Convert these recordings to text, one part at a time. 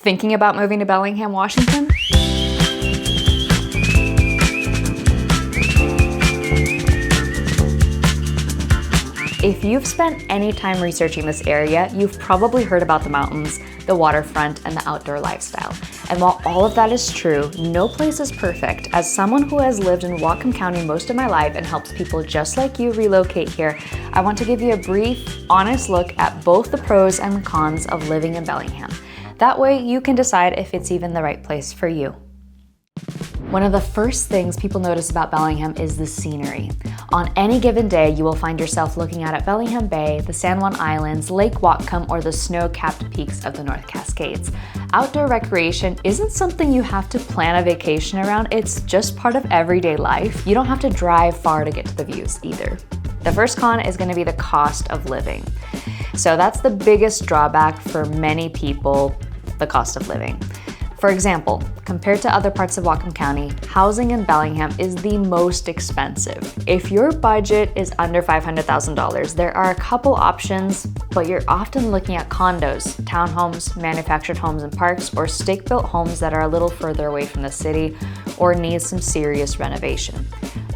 Thinking about moving to Bellingham, Washington? If you've spent any time researching this area, you've probably heard about the mountains, the waterfront, and the outdoor lifestyle. And while all of that is true, no place is perfect. As someone who has lived in Whatcom County most of my life and helps people just like you relocate here, I want to give you a brief, honest look at both the pros and the cons of living in Bellingham. That way you can decide if it's even the right place for you. One of the first things people notice about Bellingham is the scenery. On any given day, you will find yourself looking out at Bellingham Bay, the San Juan Islands, Lake Whatcom, or the snow-capped peaks of the North Cascades. Outdoor recreation isn't something you have to plan a vacation around, it's just part of everyday life. You don't have to drive far to get to the views either. The first con is going to be the cost of living. So that's the biggest drawback for many people, the cost of living. For example, compared to other parts of Whatcom County, housing in Bellingham is the most expensive. If your budget is under $500,000, there are a couple options, but you're often looking at condos, townhomes, manufactured homes and parks, or stick-built homes that are a little further away from the city or need some serious renovation.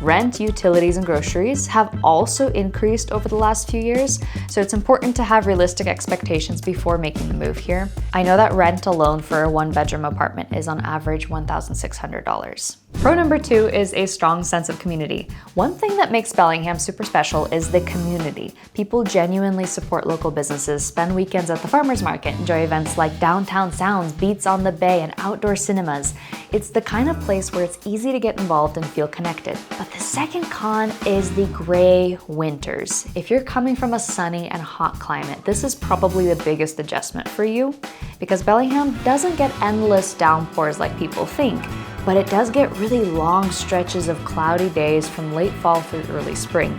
Rent, utilities, and groceries have also increased over the last few years, so it's important to have realistic expectations before making the move here. I know that rent alone for a one-bedroom apartment is on average $1,600. Pro number 2 is a strong sense of community. One thing that makes Bellingham super special is the community. People genuinely support local businesses, spend weekends at the farmers market, enjoy events like Downtown Sounds, Beats on the Bay, and outdoor cinemas. It's the kind of place where it's easy to get involved and feel connected. But the second con is the gray winters. If you're coming from a sunny and hot climate, this is probably the biggest adjustment for you, because Bellingham doesn't get endless downpours like people think, but it does get really long stretches of cloudy days from late fall through early spring.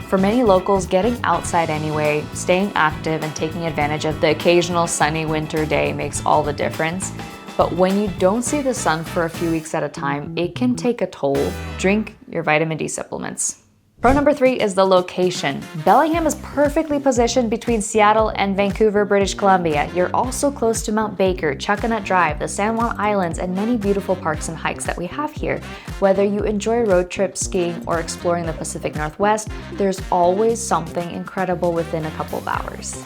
For many locals, getting outside anyway, staying active, and taking advantage of the occasional sunny winter day makes all the difference. But when you don't see the sun for a few weeks at a time, it can take a toll. Drink your vitamin D supplements. Pro number 3 is the location. Bellingham is perfectly positioned between Seattle and Vancouver, British Columbia. You're also close to Mount Baker, Chuckanut Drive, the San Juan Islands, and many beautiful parks and hikes that we have here. Whether you enjoy road trips, skiing, or exploring the Pacific Northwest, there's always something incredible within a couple of hours.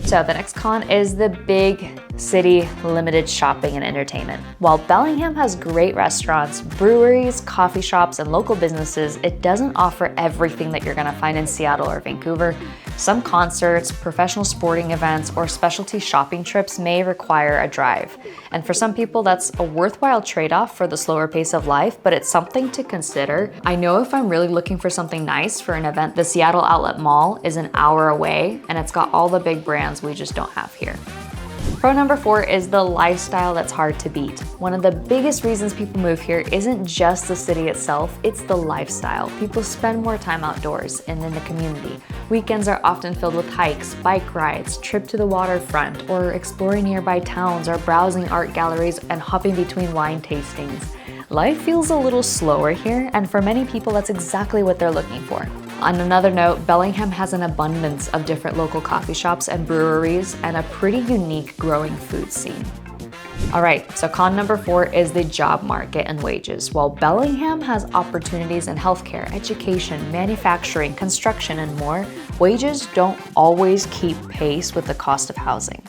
So the next con is the big city limited shopping and entertainment. While Bellingham has great restaurants, breweries, coffee shops, and local businesses, it doesn't offer everything that you're gonna find in Seattle or Vancouver. Some concerts, professional sporting events, or specialty shopping trips may require a drive. And for some people, that's a worthwhile trade-off for the slower pace of life, but it's something to consider. I know if I'm really looking for something nice for an event, the Seattle Outlet Mall is an hour away, and it's got all the big brands we just don't have here. Pro number 4 is the lifestyle that's hard to beat. One of the biggest reasons people move here isn't just the city itself, it's the lifestyle. People spend more time outdoors and in the community. Weekends are often filled with hikes, bike rides, trip to the waterfront, or exploring nearby towns, or browsing art galleries and hopping between wine tastings. Life feels a little slower here, and for many people that's exactly what they're looking for. On another note, Bellingham has an abundance of different local coffee shops and breweries and a pretty unique growing food scene. All right, so con number 4 is the job market and wages. While Bellingham has opportunities in healthcare, education, manufacturing, construction, and more, wages don't always keep pace with the cost of housing.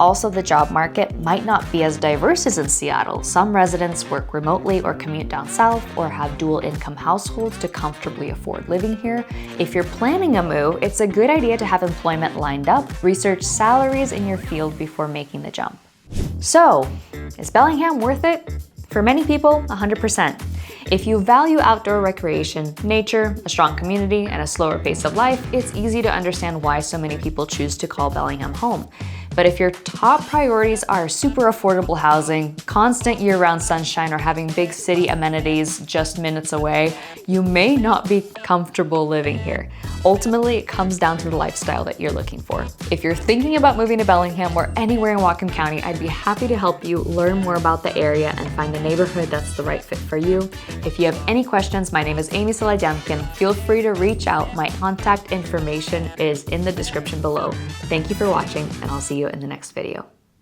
Also, the job market might not be as diverse as in Seattle. Some residents work remotely or commute down south or have dual income households to comfortably afford living here. If you're planning a move, it's a good idea to have employment lined up. Research salaries in your field before making the jump. So, is Bellingham worth it? For many people, 100%. If you value outdoor recreation, nature, a strong community, and a slower pace of life, it's easy to understand why so many people choose to call Bellingham home. But if your top priorities are super affordable housing, constant year-round sunshine, or having big city amenities just minutes away, you may not be comfortable living here. Ultimately, it comes down to the lifestyle that you're looking for. If you're thinking about moving to Bellingham or anywhere in Whatcom County, I'd be happy to help you learn more about the area and find a neighborhood that's the right fit for you. If you have any questions, my name is Amy Solodemkin. Feel free to reach out. My contact information is in the description below. Thank you for watching, and I'll see you in the next video.